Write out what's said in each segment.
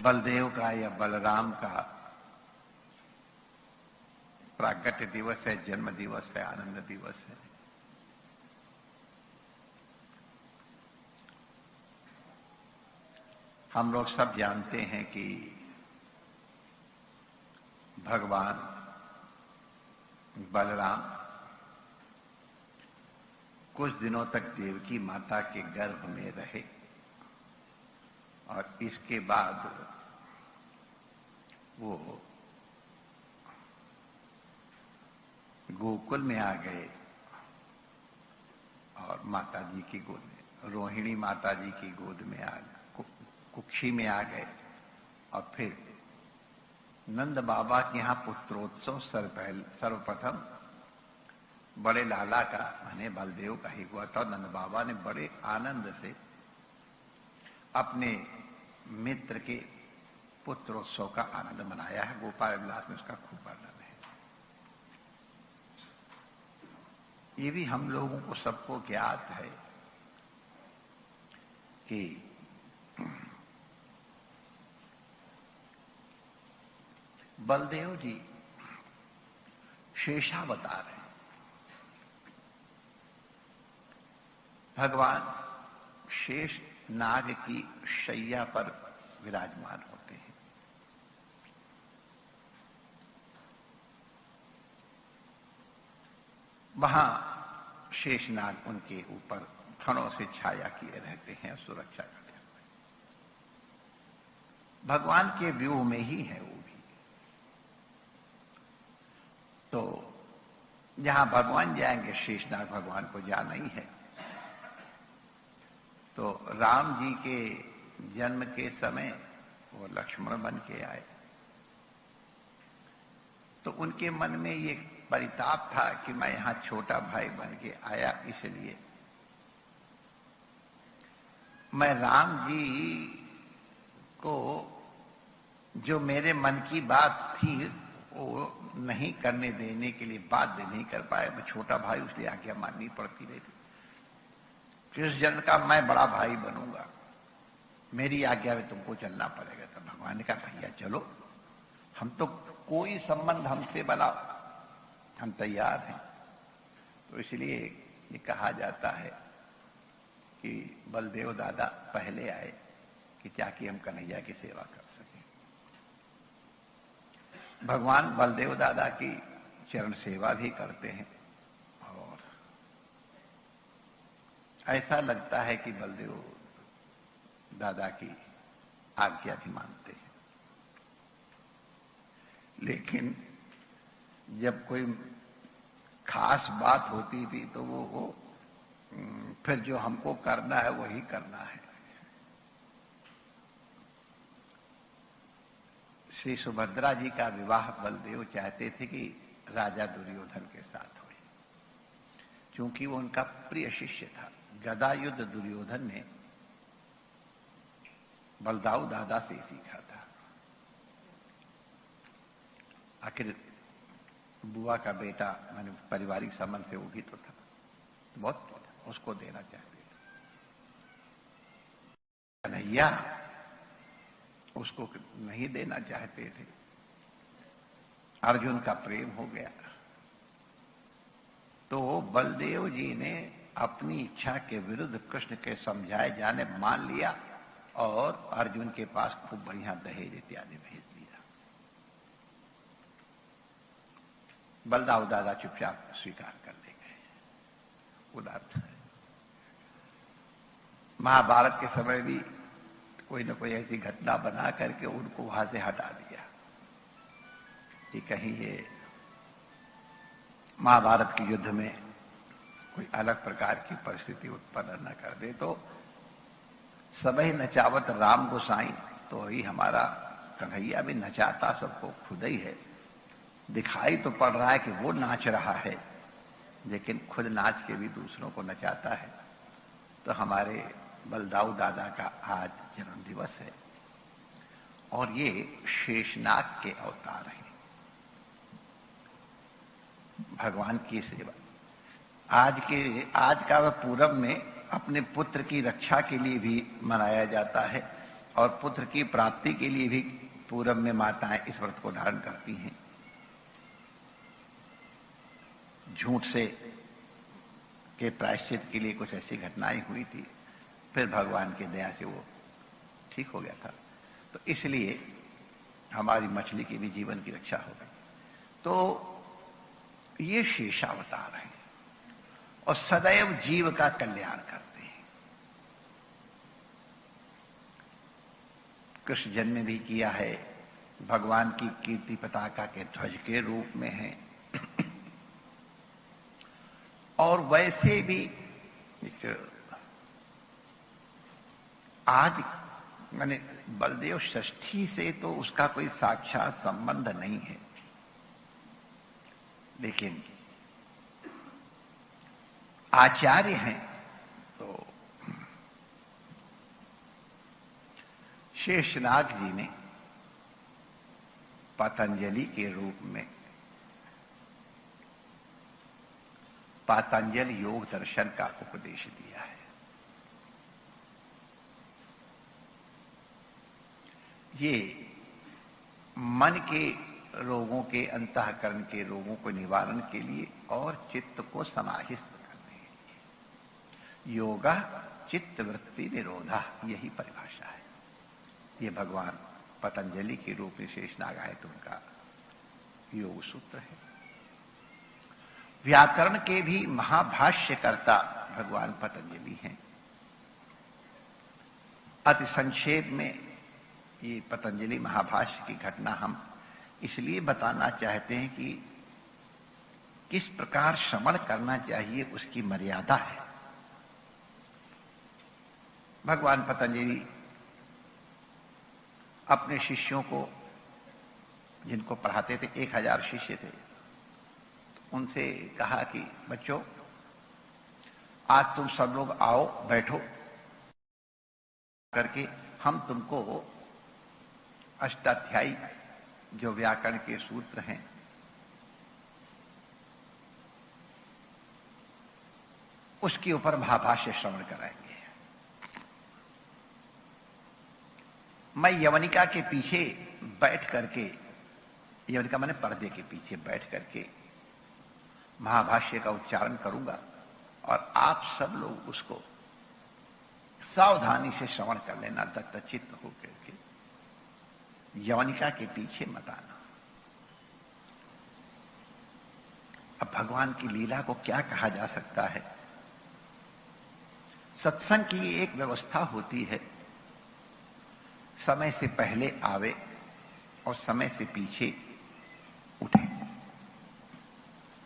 बलदेव का या बलराम का प्राकट्य दिवस है, जन्म दिवस है, आनंद दिवस है। हम लोग सब जानते हैं कि भगवान बलराम कुछ दिनों तक देवकी माता के गर्भ में रहे और इसके बाद वो गोकुल में आ गए और माता जी की गोद में, रोहिणी माता जी की गोद में आ गए, कुक्षी में आ गए और फिर नंद बाबा के यहाँ पुत्रोत्सव सर्वप्रथम बड़े लाला का माने बलदेव का ही हुआ था। नंद बाबा ने बड़े आनंद से अपने मित्र के पुत्रोत्सव का आनंद मनाया है। गोपाल विलास में उसका खूब वर्णन है। ये भी हम लोगों को सबको ज्ञात है कि बलदेव जी शेषावतार हैं। भगवान शेष नाग की शैया पर विराजमान होते हैं। वहां शेषनाग उनके ऊपर फणों से छाया किए रहते हैं, सुरक्षा करते हुए। भगवान के व्यूह में ही है वो भी। तो जहां भगवान जाएंगे शेषनाग भगवान को जाना ही है। तो राम जी के जन्म के समय वो लक्ष्मण बन के आए तो उनके मन में ये परिताप था कि मैं यहां छोटा भाई बन के आया, इसलिए मैं राम जी को जो मेरे मन की बात थी वो नहीं करने देने के लिए बाध्य नहीं कर पाया। मैं छोटा भाई, उसलिए आज्ञा माननी पड़ती रही। कृष्ण जन्म का मैं बड़ा भाई बनूंगा, मेरी आज्ञा में तुमको चलना पड़ेगा। तो भगवान ने कहा भैया चलो, हम तो कोई संबंध हमसे बनाओ, हम तैयार हैं। तो इसलिए ये कहा जाता है कि बलदेव दादा पहले आए कि ताकि हम कन्हैया की सेवा कर सकें। भगवान बलदेव दादा की चरण सेवा भी करते हैं और ऐसा लगता है कि बलदेव दादा की आज्ञा भी मानते हैं। लेकिन जब कोई खास बात होती थी तो वो फिर जो हमको करना है वही करना है। श्री सुभद्रा जी का विवाह बलदेव चाहते थे कि राजा दुर्योधन के साथ हो, क्योंकि वो उनका प्रिय शिष्य था। गदा युद्ध दुर्योधन ने बलदाऊ दादा से सीखा था। आखिर बुआ का बेटा, मैंने पारिवारिक संबंध से वो भी तो था, तो बहुत उसको देना चाहते थे। कन्हैया उसको नहीं देना चाहते थे। अर्जुन का प्रेम हो गया तो बलदेव जी ने अपनी इच्छा के विरुद्ध कृष्ण के समझाए जाने मान लिया और अर्जुन के पास खूब बढ़िया दहेज इत्यादि भेज दिया। बलदाऊ दादा चुपचाप स्वीकार कर ले गए। उदाहरण महाभारत के समय भी कोई न कोई ऐसी घटना बना करके उनको वहां से हटा दिया कि कहीं ये महाभारत के युद्ध में कोई अलग प्रकार की परिस्थिति उत्पन्न न कर दे। तो सबही नचावत राम गोसाई, तो ही हमारा कन्हैया भी नचाता सबको खुद ही है। दिखाई तो पड़ रहा है कि वो नाच रहा है, लेकिन खुद नाच के भी दूसरों को नचाता है। तो हमारे बलदाऊ दादा का आज जन्म दिवस है और ये शेषनाग के अवतार हैं। भगवान की सेवा आज का वह पूरब में अपने पुत्र की रक्षा के लिए भी मनाया जाता है और पुत्र की प्राप्ति के लिए भी पूरब में माताएं इस व्रत को धारण करती हैं। झूठ से के प्रायश्चित के लिए कुछ ऐसी घटनाएं हुई थी, फिर भगवान की दया से वो ठीक हो गया था। तो इसलिए हमारी मछली की भी जीवन की रक्षा हो गई। तो ये शेषावतार है और सदैव जीव का कल्याण करते हैं। कृष्ण जन्म भी किया है, भगवान की कीर्ति पताका के ध्वज के रूप में है। और वैसे भी आज माने बलदेव षष्ठी से तो उसका कोई साक्षात संबंध नहीं है, लेकिन आचार्य हैं तो शेषनाग जी ने पतंजलि के रूप में पातंजल योग दर्शन का उपदेश दिया है। ये मन के रोगों के, अंतःकरण के रोगों को निवारण के लिए और चित्त को समाहित करने के लिए योगा चित्त वृत्ति निरोधा, यही परिभाषा है। ये भगवान पतंजलि के रूप में शेषनाग आए तो उनका योग सूत्र है। व्याकरण के भी महाभाष्यकर्ता भगवान पतंजलि हैं। अति संक्षेप में ये पतंजलि महाभाष्य की घटना हम इसलिए बताना चाहते हैं कि किस प्रकार श्रवण करना चाहिए, उसकी मर्यादा है। भगवान पतंजलि अपने शिष्यों को, जिनको पढ़ाते थे, 1000 शिष्य थे, तो उनसे कहा कि बच्चों, आज तुम सब लोग आओ, बैठो करके हम तुमको अष्टाध्यायी जो व्याकरण के सूत्र हैं उसके ऊपर महाभाष्य श्रवण कराएंगे। मैं यवनिका के पीछे बैठ करके, यवनिका माने पर्दे के पीछे बैठ करके महाभाष्य का उच्चारण करूंगा और आप सब लोग उसको सावधानी से श्रवण कर लेना, दत्तचित्त होकर के, यवनिका के पीछे मत आना। अब भगवान की लीला को क्या कहा जा सकता है? सत्संग की एक व्यवस्था होती है, समय से पहले आवे और समय से पीछे उठे।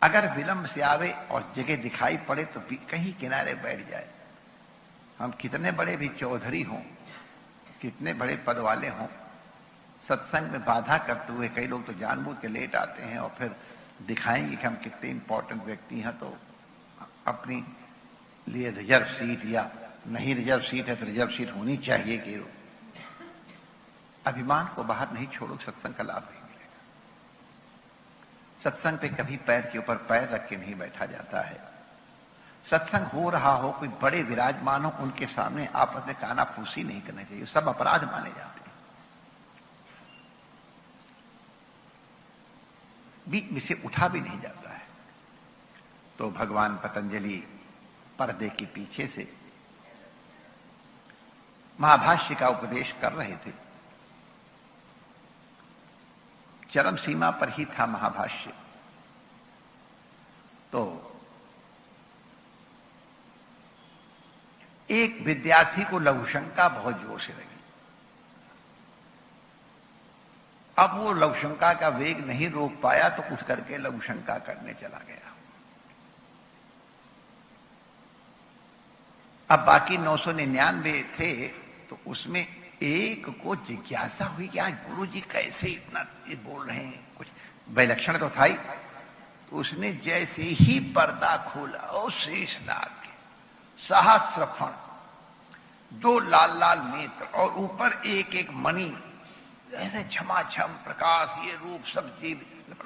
अगर विलंब से आवे और जगह दिखाई पड़े तो कहीं किनारे बैठ जाए। हम कितने बड़े भी चौधरी हों, कितने बड़े पद वाले हों, सत्संग में बाधा करते हुए कई लोग तो जानबूझ के लेट आते हैं और फिर दिखाएंगे कि हम कितने इंपॉर्टेंट व्यक्ति हैं, तो अपनी लिए रिजर्व सीट, या नहीं रिजर्व सीट है तो रिजर्व सीट होनी चाहिए कि अभिमान को बाहर नहीं छोड़ो, सत्संग का लाभ नहीं मिलेगा। सत्संग पे कभी पैर के ऊपर पैर रख के नहीं बैठा जाता है। सत्संग हो रहा हो, कोई बड़े विराजमान हो, उनके सामने आपस में कानाफूसी नहीं करना चाहिए, सब अपराध माने जाते हैं। बीच में से उठा भी नहीं जाता है। तो भगवान पतंजलि पर्दे के पीछे से महाभाष्य का उपदेश कर रहे थे। चरम सीमा पर ही था महाभाष्य। तो एक विद्यार्थी को लघुशंका बहुत जोर से लगी। अब वो लघुशंका का वेग नहीं रोक पाया तो उठ करके लघुशंका करने चला गया। अब बाकी 999 थे, तो उसमें एक को जिज्ञासा हुई कि आज गुरुजी कैसे इतना ये बोल रहे हैं, कुछ विलक्षण तो था ही। तो उसने जैसे ही पर्दा खोला, और शेषनाग के सहस्र फण, 2 लाल लाल नेत्र और ऊपर एक एक मणि, ऐसे झमाझम प्रकाश, ये रूप सब जीव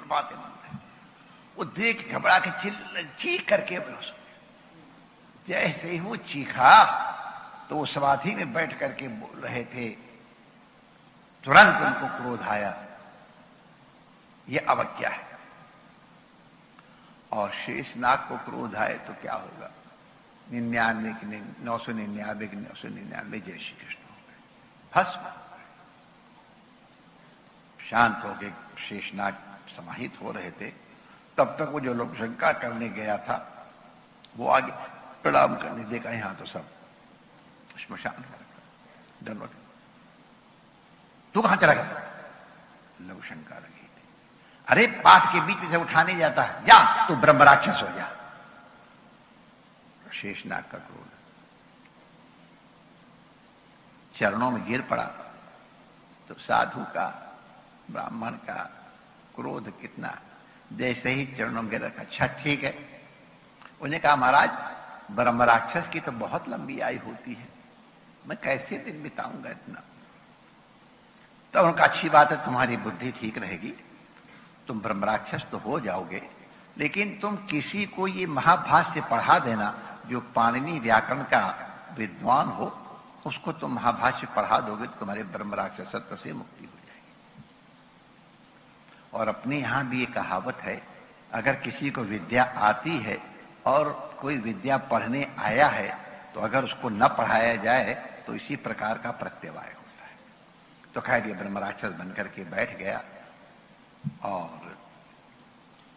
बातें मन रहे। वो देख घबरा के चीख करके बेहोश हो गया। जैसे ही वो चीखा तो वो समाधि में बैठ करके बोल रहे थे, तुरंत उनको क्रोध आया, ये अवज्ञा है। और शेषनाग को क्रोध आए तो क्या होगा? 99 की 999 की 999 जय श्री कृष्ण हो गए, भस्म। शांत हो गए, शेषनाग समाहित हो रहे थे। तब तक वो जो लोग शंका करने गया था वो आगे प्रणाम करने देखा, यहां तो सब श्मशान हो रखा, दंडवत। तू कहां चला गया? लघु शंका लगी थी। अरे पाठ के बीच में से उठाने जाता है, जा तू ब्रह्म राक्षस हो जा। शेषनाग का क्रोध चरणों में गिर पड़ा तो साधु का, ब्राह्मण का क्रोध कितना, जैसे ही चरणों में गिर रखा, अच्छा ठीक है। उन्हें कहा महाराज ब्रह्म राक्षस की तो बहुत लंबी आयु होती है, मैं कैसे दिन बिताऊंगा इतना? तो उनका अच्छी बात है, तुम्हारी बुद्धि ठीक रहेगी, तुम ब्रह्म राक्षस तो हो जाओगे, लेकिन तुम किसी को ये महाभाष्य पढ़ा देना, जो पाणिनि व्याकरण का विद्वान हो, उसको तुम महाभाष्य पढ़ा दोगे तो तुम्हारे ब्रह्म राक्षसत्व से मुक्ति हो जाएगी। और अपने यहां भी ये कहावत है, अगर किसी को विद्या आती है और कोई विद्या पढ़ने आया है, तो अगर उसको न पढ़ाया जाए तो इसी प्रकार का प्रत्यवाय होता है। तो खैर ये ब्रह्म राक्षस बनकर के बैठ गया और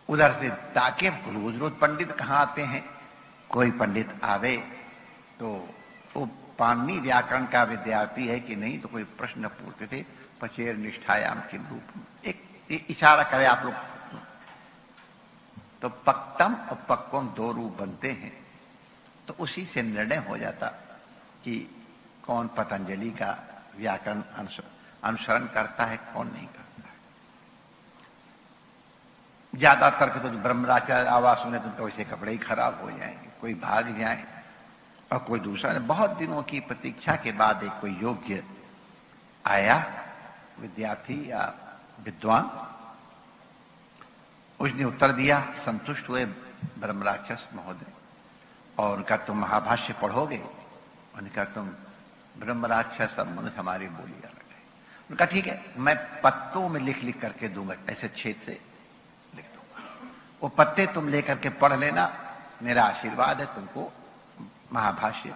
उधर से ताके रोज रोज पंडित कहां आते हैं, कोई पंडित आवे तो वो पाणिनि व्याकरण का विद्यार्थी है कि नहीं, तो कोई प्रश्न पूछते थे, पचेर निष्ठायाम के रूप में एक इशारा करे आप लोग, तो पक्तम और पक्वम दो रूप बनते हैं। तो उसी से निर्णय हो जाता कि कौन पतंजलि का व्याकरण अनुसरण करता है, कौन नहीं करता है। ज्यादातर के तो ब्रह्मराचार्य आवाज सुने तो वैसे कपड़े ही खराब हो जाएंगे, कोई भाग जाए और कोई दूसरा। बहुत दिनों की प्रतीक्षा के बाद एक कोई योग्य आया, विद्यार्थी या विद्वान, उसने उत्तर दिया, संतुष्ट हुए ब्रह्म राक्षस महोदय, और उनका तुम महाभाष्य पढ़ोगे? उनका तुम ब्रह्म राक्षस सब मनुष्य हमारी बोली अलग है। उनका ठीक है, मैं पत्तों में लिख लिख करके दूंगा, ऐसे छेद से लिख दूंगा, वो पत्ते तुम लेकर के पढ़ लेना, मेरा आशीर्वाद है, तुमको महाभाष्य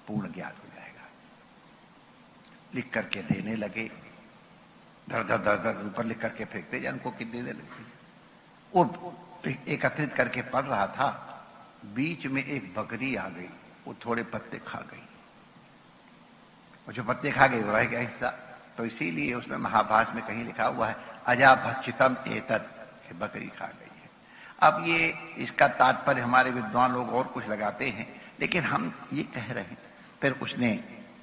पूर्ण ज्ञान हो जाएगा। लिख करके देने लगे, धर धर धर धर ऊपर लिख करके फेंकते जाए, उनको कि देने लगे। वो एकत्रित करके पढ़ रहा था, बीच में एक बकरी आ गई, वो थोड़े पत्ते खा गई, वो जो पत्ते खा गई वो रह गया हिस्सा। तो इसीलिए उसमें महाभाष्य में कहीं लिखा हुआ है अजाभक्षितम एतत्, बकरी खा गई है। अब ये इसका तात्पर्य हमारे विद्वान लोग और कुछ लगाते हैं, लेकिन हम ये कह रहे हैं। फिर उसने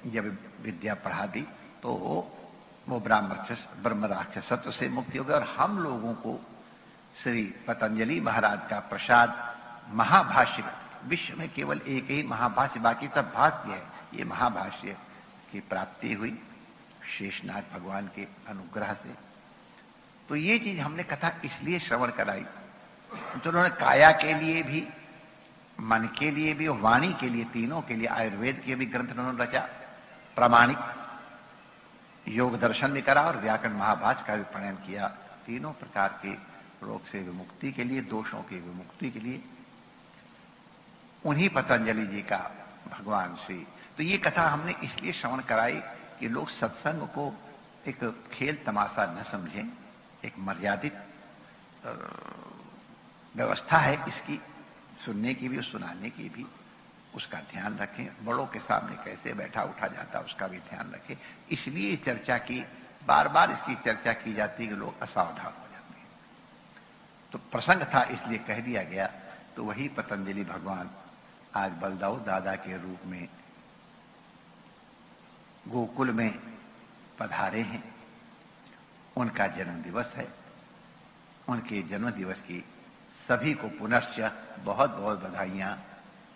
जब विद्या पढ़ा दी तो वो ब्रह्म राक्षसत्व से मुक्ति हो गई। और हम लोगों को श्री पतंजलि महाराज का प्रसाद महाभाष्य, विश्व में केवल एक ही महाभाष्य, बाकी सब भाष्य है, ये महाभाष्य की प्राप्ति हुई शेषनाग भगवान के अनुग्रह से। तो ये चीज हमने कथा इसलिए श्रवण कराई, तो उन्होंने काया के लिए भी, मन के लिए भी और वाणी के लिए, तीनों के लिए आयुर्वेद के भी ग्रंथ उन्होंने रचा, प्रामाणिक योग दर्शन भी करा और व्याकरण महाभाष्य का भी प्रणयन किया, तीनों प्रकार के रोग से विमुक्ति के लिए, दोषों की विमुक्ति के लिए। उन्हीं पतंजलि जी का भगवान श्री। तो ये कथा हमने इसलिए श्रवण कराई कि लोग सत्संग को एक खेल तमाशा न समझें, एक मर्यादित व्यवस्था है इसकी, सुनने की भी और सुनाने की भी, उसका ध्यान रखें। बड़ों के सामने कैसे बैठा उठा जाता उसका भी ध्यान रखें। इसलिए चर्चा की, बार बार इसकी चर्चा की जाती है कि लोग असावधान हो जाते हैं। तो प्रसंग था इसलिए कह दिया गया। तो वही पतंजलि भगवान आज बलदाऊ दादा के रूप में गोकुल में पधारे हैं। उनका जन्म दिवस है। उनके जन्म दिवस की सभी को पुनश्च बहुत बहुत बधाइयां।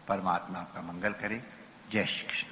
परमात्मा आपका मंगल करे। जय श्री कृष्ण।